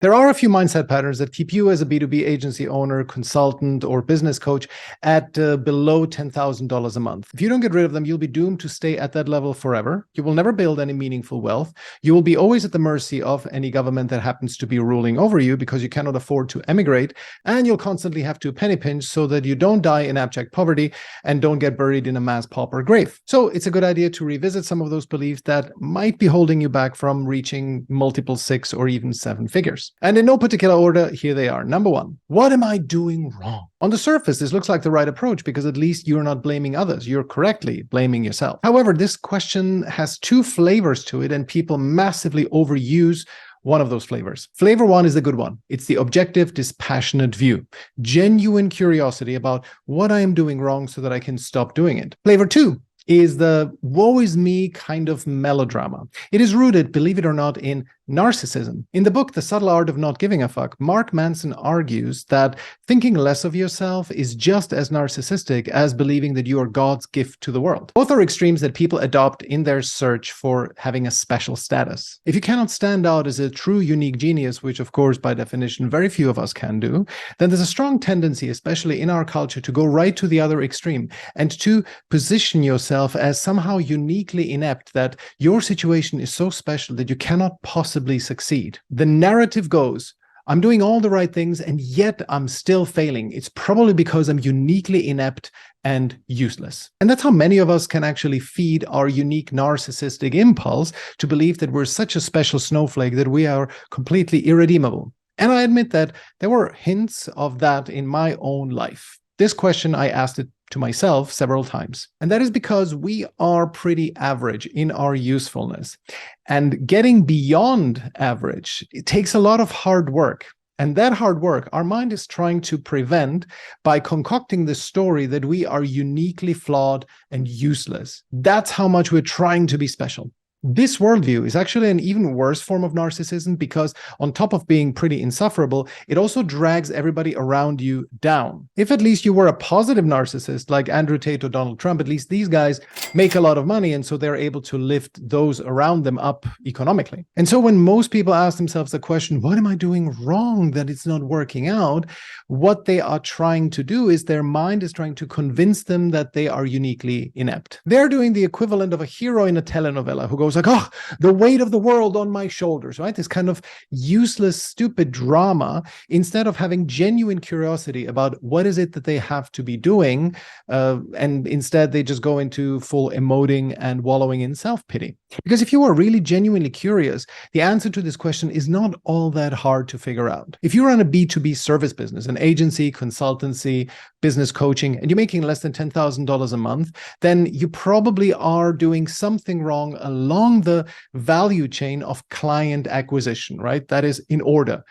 There are a few mindset patterns that keep you as a B2B agency owner, consultant, or business coach at below $10,000 a month. If you don't get rid of them, you'll be doomed to stay at that level forever. You will never build any meaningful wealth. You will be always at the mercy of any government that happens to be ruling over you because you cannot afford to emigrate, and you'll constantly have to penny pinch so that you don't die in abject poverty and don't get buried in a mass pauper grave. So it's a good idea to revisit some of those beliefs that might be holding you back from reaching multiple 6 or even 7 figures. And in no particular order, here they are. Number 1, what am I doing wrong? On the surface, this looks like the right approach because at least you're not blaming others. You're correctly blaming yourself. However, this question has 2 flavors to it, and people massively overuse one of those flavors. Flavor 1 is the good one. It's the objective, dispassionate view. Genuine curiosity about what I am doing wrong so that I can stop doing it. Flavor 2 is the woe is me kind of melodrama. It is rooted, believe it or not, in narcissism. In the book, The Subtle Art of Not Giving a Fuck, Mark Manson argues that thinking less of yourself is just as narcissistic as believing that you are God's gift to the world. Both are extremes that people adopt in their search for having a special status. If you cannot stand out as a true unique genius, which of course by definition very few of us can do, then there's a strong tendency, especially in our culture, to go right to the other extreme and to position yourself as somehow uniquely inept, that your situation is so special that you cannot possibly succeed. The narrative goes, I'm doing all the right things and yet I'm still failing. It's probably because I'm uniquely inept and useless. And that's how many of us can actually feed our unique narcissistic impulse to believe that we're such a special snowflake that we are completely irredeemable. And I admit that there were hints of that in my own life. This question, I asked it to myself several times. And that is because we are pretty average in our usefulness. And getting beyond average, it takes a lot of hard work. And that hard work, our mind is trying to prevent by concocting the story that we are uniquely flawed and useless. That's how much we're trying to be special. This worldview is actually an even worse form of narcissism because on top of being pretty insufferable, it also drags everybody around you down. If at least you were a positive narcissist like Andrew Tate or Donald Trump, at least these guys make a lot of money and so they're able to lift those around them up economically. And so when most people ask themselves the question, what am I doing wrong that it's not working out? What they are trying to do is their mind is trying to convince them that they are uniquely inept. They're doing the equivalent of a hero in a telenovela who goes like, oh, the weight of the world on my shoulders, right? This kind of useless, stupid drama, instead of having genuine curiosity about what is it that they have to be doing. And instead they just go into full emoting and wallowing in self-pity. Because if you are really genuinely curious, the answer to this question is not all that hard to figure out. If you run a B2B service business, an agency, consultancy, business coaching, and you're making less than $10,000 a month, then you probably are doing something wrong along the value chain of client acquisition, right? That is in order: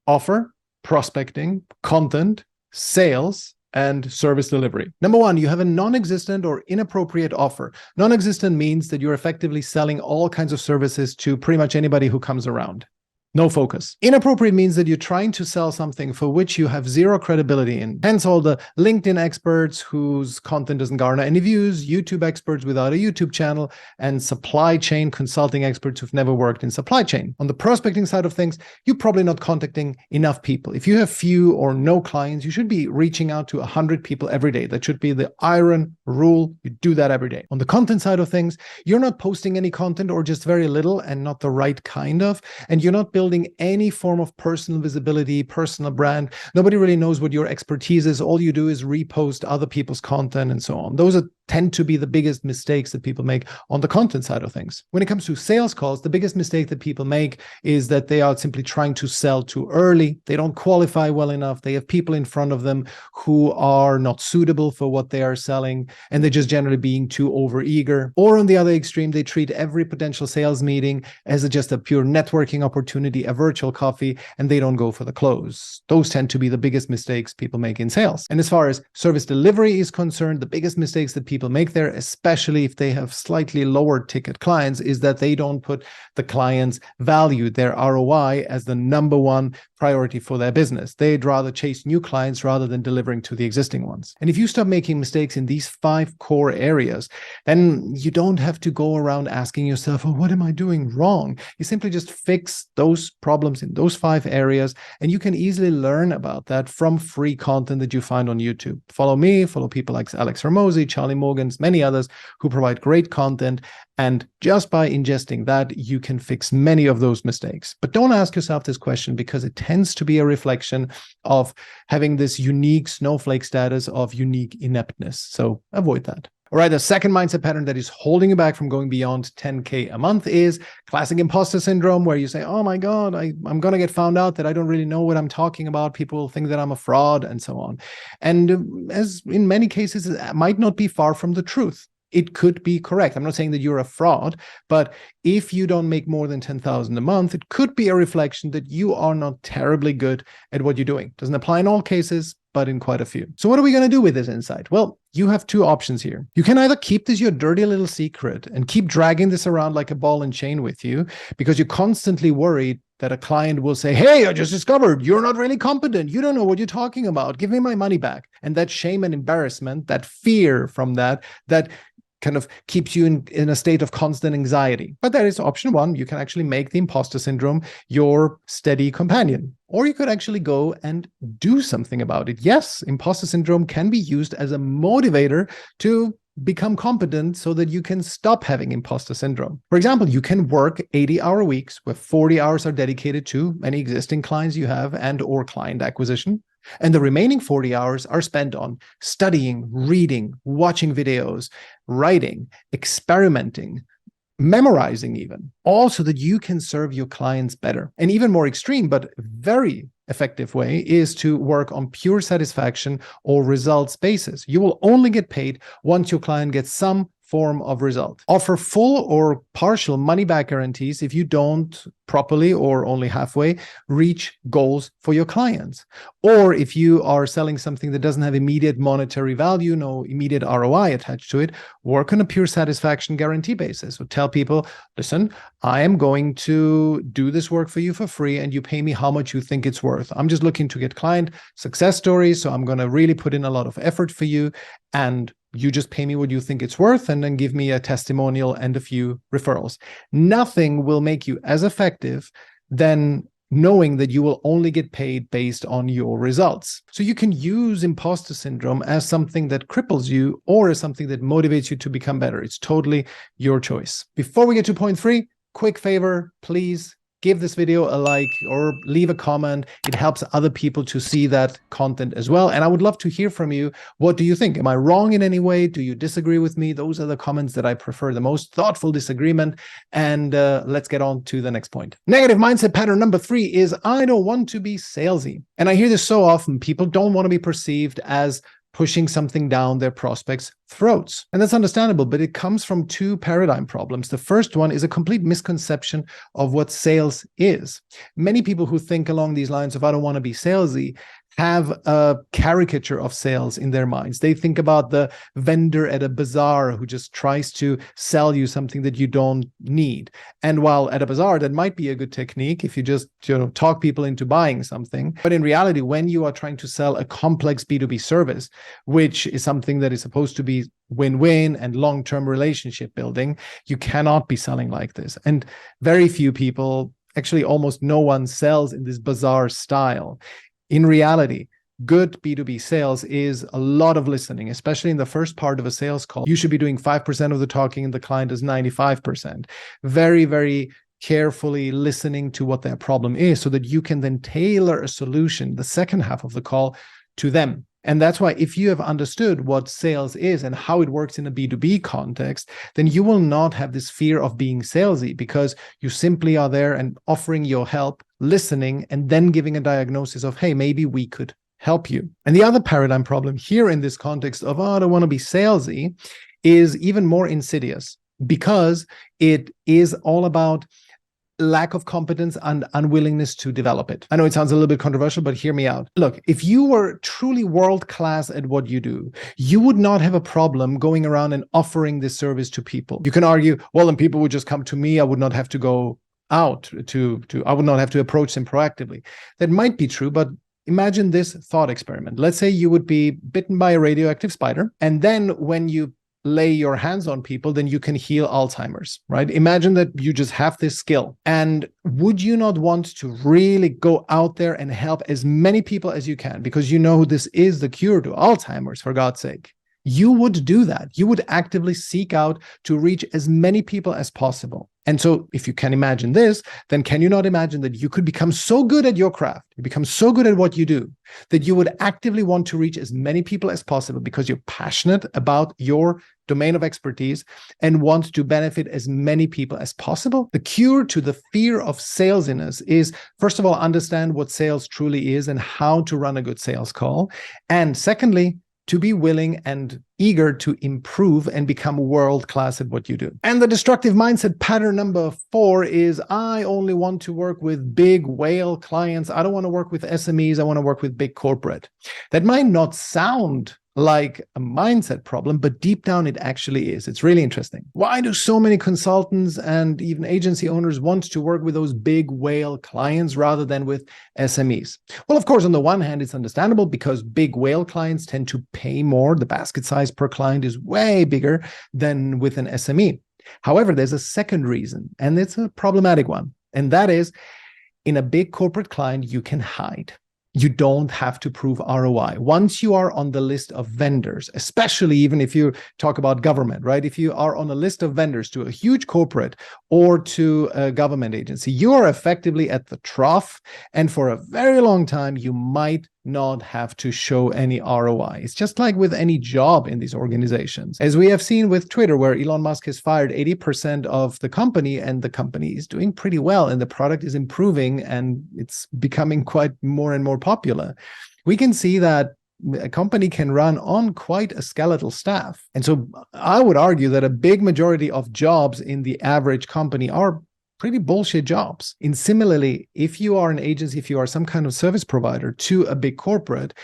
offer, prospecting, content, sales, and service delivery. Number 1, you have a non-existent or inappropriate offer. Non-existent means that you're effectively selling all kinds of services to pretty much anybody who comes around. No focus. Inappropriate means that you're trying to sell something for which you have zero credibility in. Hence all the LinkedIn experts whose content doesn't garner any views, YouTube experts without a YouTube channel, and supply chain consulting experts who've never worked in supply chain. On the prospecting side of things, you're probably not contacting enough people. If you have few or no clients, you should be reaching out to 100 people every day. That should be the iron rule. You do that every day. On the content side of things, you're not posting any content or just very little and not the right kind of, and you're not building any form of personal visibility, personal brand. Nobody really knows what your expertise is. All you do is repost other people's content and so on. Those tend to be the biggest mistakes that people make on the content side of things. When it comes to sales calls, the biggest mistake that people make is that they are simply trying to sell too early. They don't qualify well enough. They have people in front of them who are not suitable for what they are selling, and they're just generally being too overeager. Or on the other extreme, they treat every potential sales meeting as just a pure networking opportunity, a virtual coffee, and they don't go for the close. Those tend to be the biggest mistakes people make in sales. And as far as service delivery is concerned, the biggest mistakes that people people make there, especially if they have slightly lower ticket clients, is that they don't put the client's value, their ROI, as the number one priority for their business. They'd rather chase new clients rather than delivering to the existing ones. And if you stop making mistakes in these 5 core areas, then you don't have to go around asking yourself, oh, what am I doing wrong? You simply just fix those problems in those 5 areas, and you can easily learn about that from free content that you find on YouTube. Follow me, follow people like Alex Hormozi, Charlie Morgans, many others who provide great content. And just by ingesting that, you can fix many of those mistakes. But don't ask yourself this question, because it tends to be a reflection of having this unique snowflake status of unique ineptness. So avoid that. All right, the second mindset pattern that is holding you back from going beyond 10K a month is classic imposter syndrome, where you say, oh my God, I'm going to get found out that I don't really know what I'm talking about. People will think that I'm a fraud and so on. And as in many cases, it might not be far from the truth. It could be correct. I'm not saying that you're a fraud, but if you don't make more than 10,000 a month, it could be a reflection that you are not terribly good at what you're doing. Doesn't apply in all cases, but in quite a few. So what are we going to do with this insight? Well, you have 2 options here. You can either keep this your dirty little secret and keep dragging this around like a ball and chain with you, because you're constantly worried that a client will say, hey, I just discovered you're not really competent. You don't know what you're talking about. Give me my money back. And that shame and embarrassment, that fear from that kind of keeps you in a state of constant anxiety. But that is option 1. You can actually make the imposter syndrome your steady companion. Or you could actually go and do something about it. Yes, imposter syndrome can be used as a motivator to become competent so that you can stop having imposter syndrome. For example, you can work 80-hour weeks where 40 hours are dedicated to any existing clients you have and/or client acquisition. And the remaining 40 hours are spent on studying, reading, watching videos, writing, experimenting, memorizing even, all so that you can serve your clients better. An even more extreme but very effective way is to work on pure satisfaction or results basis. You will only get paid once your client gets some form of result. Offer full or partial money back guarantees if you don't properly or only halfway reach goals for your clients. Or if you are selling something that doesn't have immediate monetary value, no immediate ROI attached to it, work on a pure satisfaction guarantee basis. So tell people, listen, I am going to do this work for you for free and you pay me how much you think it's worth. I'm just looking to get client success stories, so I'm going to really put in a lot of effort for you, and you just pay me what you think it's worth and then give me a testimonial and a few referrals. Nothing will make you as effective than knowing that you will only get paid based on your results. So you can use imposter syndrome as something that cripples you or as something that motivates you to become better. It's totally your choice. Before we get to point 3, quick favor, please give this video a like or leave a comment. It helps other people to see that content as well. And I would love to hear from you. What do you think? Am I wrong in any way? Do you disagree with me? Those are the comments that I prefer the most. Thoughtful disagreement. And let's get on to the next point. Negative mindset pattern number 3 is I don't want to be salesy. And I hear this so often. People don't want to be perceived as pushing something down their prospects' throats. And that's understandable, but it comes from 2 paradigm problems. The first one is a complete misconception of what sales is. Many people who think along these lines of I don't want to be salesy have a caricature of sales in their minds. They think about the vendor at a bazaar who just tries to sell you something that you don't need. And while at a bazaar, that might be a good technique if you just talk people into buying something. But in reality, when you are trying to sell a complex B2B service, which is something that is supposed to be win-win and long-term relationship building, you cannot be selling like this. And very few people, actually almost no one, sells in this bazaar style. In reality, good B2B sales is a lot of listening, especially in the first part of a sales call. You should be doing 5% of the talking and the client does 95%. Very, very carefully listening to what their problem is so that you can then tailor a solution, the second half of the call, to them. And that's why if you have understood what sales is and how it works in a B2B context, then you will not have this fear of being salesy, because you simply are there and offering your help, listening, and then giving a diagnosis of, hey, maybe we could help you. And the other paradigm problem here in this context of, oh, I don't want to be salesy, is even more insidious, because it is all about lack of competence and unwillingness to develop it. I know it sounds a little bit controversial, but hear me out. Look, if you were truly world-class at what you do, you would not have a problem going around and offering this service to people. You can argue, well, then people would just come to me. I would not have to go out I would not have to approach them proactively. That might be true, but imagine this thought experiment. Let's say you would be bitten by a radioactive spider, and then when you lay your hands on people, then you can heal Alzheimer's, right? Imagine that you just have this skill. And would you not want to really go out there and help as many people as you can? Because you know this is the cure to Alzheimer's, for God's sake. You would do that. You would actively seek out to reach as many people as possible. And so if you can imagine this, then can you not imagine that you could become so good at your craft, you become so good at what you do, that you would actively want to reach as many people as possible because you're passionate about your domain of expertise and want to benefit as many people as possible? The cure to the fear of salesiness is, first of all, understand what sales truly is and how to run a good sales call. And secondly, to be willing and eager to improve and become world-class at what you do. And the destructive mindset pattern number 4 is, I only want to work with big whale clients. I don't want to work with SMEs. I want to work with big corporate. That might not sound like a mindset problem, but deep down it actually is. It's really interesting. Why do so many consultants and even agency owners want to work with those big whale clients rather than with SMEs? Well, of course, on the one hand, it's understandable because big whale clients tend to pay more. The basket size per client is way bigger than with an SME. However, there's a second reason, and it's a problematic one. And that is, in a big corporate client, you can hide. You don't have to prove ROI. Once you are on the list of vendors, especially even if you talk about government, right? If you are on a list of vendors to a huge corporate or to a government agency, you are effectively at the trough. And for a very long time, you might not have to show any ROI. It's just like with any job in these organizations. As we have seen with Twitter, where Elon Musk has fired 80% of the company, and the company is doing pretty well, and the product is improving, and it's becoming quite more and more popular. We can see that a company can run on quite a skeletal staff. And so I would argue that a big majority of jobs in the average company are pretty bullshit jobs. And similarly, if you are an agency, if you are some kind of service provider to a big corporate,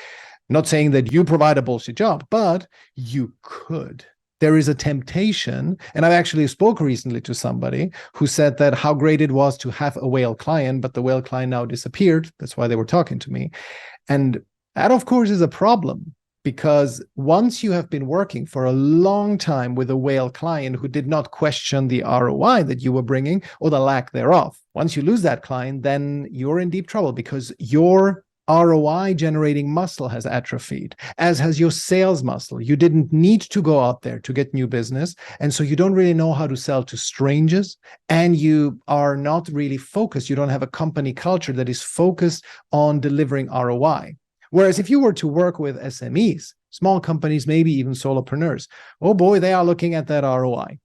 not saying that you provide a bullshit job, but you could. There is a temptation, and I actually spoke recently to somebody who said that how great it was to have a whale client, but the whale client now disappeared. That's why they were talking to me. And that, of course, is a problem. Because once you have been working for a long time with a whale client who did not question the ROI that you were bringing or the lack thereof, once you lose that client, then you're in deep trouble because your ROI generating muscle has atrophied, as has your sales muscle. You didn't need to go out there to get new business. And so you don't really know how to sell to strangers, and you are not really focused. You don't have a company culture that is focused on delivering ROI. Whereas if you were to work with SMEs, small companies, maybe even solopreneurs, oh boy, they are looking at that ROI.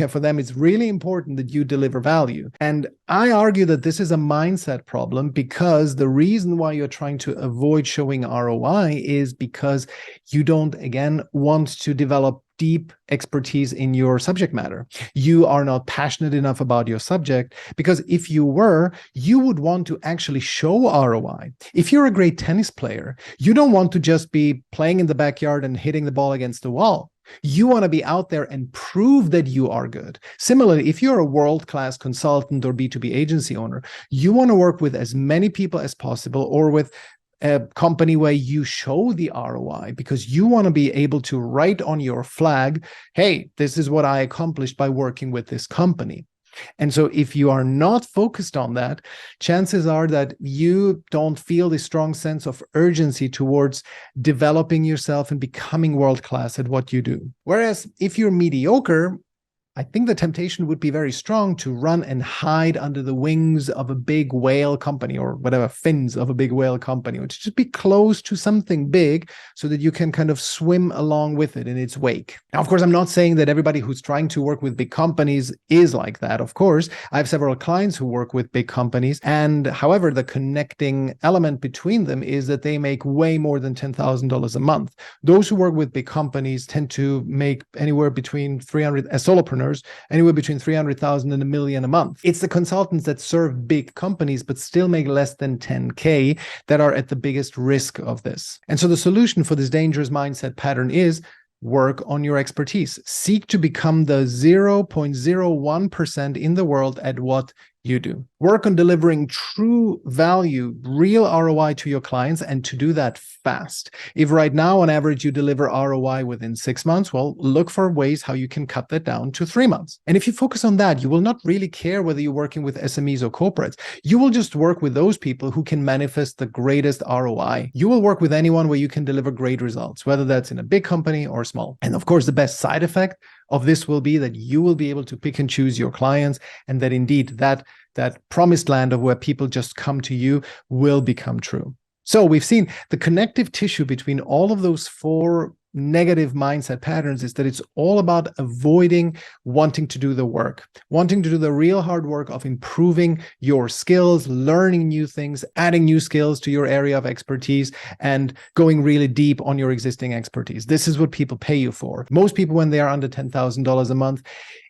For them, it's really important that you deliver value. And I argue that this is a mindset problem because the reason why you're trying to avoid showing ROI is because you don't, again, want to develop deep expertise in your subject matter. You are not passionate enough about your subject, because if you were, you would want to actually show ROI. If you're a great tennis player, you don't want to just be playing in the backyard and hitting the ball against the wall. You want to be out there and prove that you are good. Similarly, if you're a world-class consultant or B2B agency owner, you want to work with as many people as possible, or with a company where you show the ROI, because you want to be able to write on your flag, hey, this is what I accomplished by working with this company. And so if you are not focused on that, chances are that you don't feel the strong sense of urgency towards developing yourself and becoming world-class at what you do. Whereas if you're mediocre, I think the temptation would be very strong to run and hide under the wings of a big whale company, or whatever, fins of a big whale company, or to just be close to something big so that you can kind of swim along with it in its wake. Now, of course, I'm not saying that everybody who's trying to work with big companies is like that. Of course, I have several clients who work with big companies. And however, the connecting element between them is that they make way more than $10,000 a month. Those who work with big companies tend to make anywhere between 300, as solopreneurs, earners anywhere between 300,000 and $1 million a month. It's the consultants that serve big companies but still make less than 10K that are at the biggest risk of this. And so the solution for this dangerous mindset pattern is work on your expertise. Seek to become the 0.01% in the world at what you do. Work on delivering true value, real ROI to your clients, and to do that fast. If right now, on average, you deliver ROI within 6 months, well, look for ways how you can cut that down to 3 months. And if you focus on that, you will not really care whether you're working with SMEs or corporates. You will just work with those people who can manifest the greatest ROI. You will work with anyone where you can deliver great results, whether that's in a big company or small. And of course, the best side effect of this will be that you will be able to pick and choose your clients, and that indeed that promised land of where people just come to you will become true. So we've seen the connective tissue between all of those 4 negative mindset patterns is that it's all about avoiding wanting to do the work, wanting to do the real hard work of improving your skills, learning new things, adding new skills to your area of expertise, and going really deep on your existing expertise. This is what people pay you for. Most people, when they are under $10,000 a month,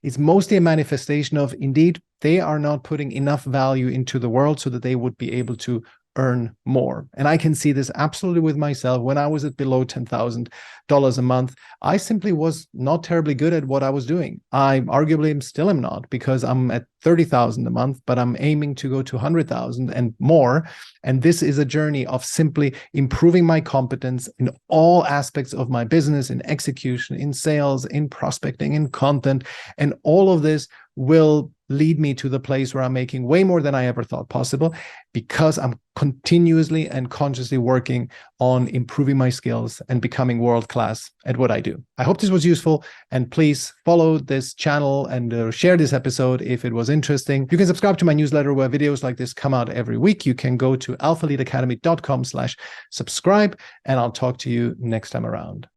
it's mostly a manifestation of, indeed, they are not putting enough value into the world so that they would be able to earn more. And I can see this absolutely with myself. When I was at below $10,000 a month, I simply was not terribly good at what I was doing. I arguably still am not, because I'm at 30,000 a month, but I'm aiming to go to 100,000 and more. And this is a journey of simply improving my competence in all aspects of my business, in execution, in sales, in prospecting, in content. And all of this will lead me to the place where I'm making way more than I ever thought possible, because I'm continuously and consciously working on improving my skills and becoming world-class at what I do. I hope this was useful, and please follow this channel and share this episode if it was interesting. You can subscribe to my newsletter where videos like this come out every week. You can go to alphaleadacademy.com/subscribe, and I'll talk to you next time around.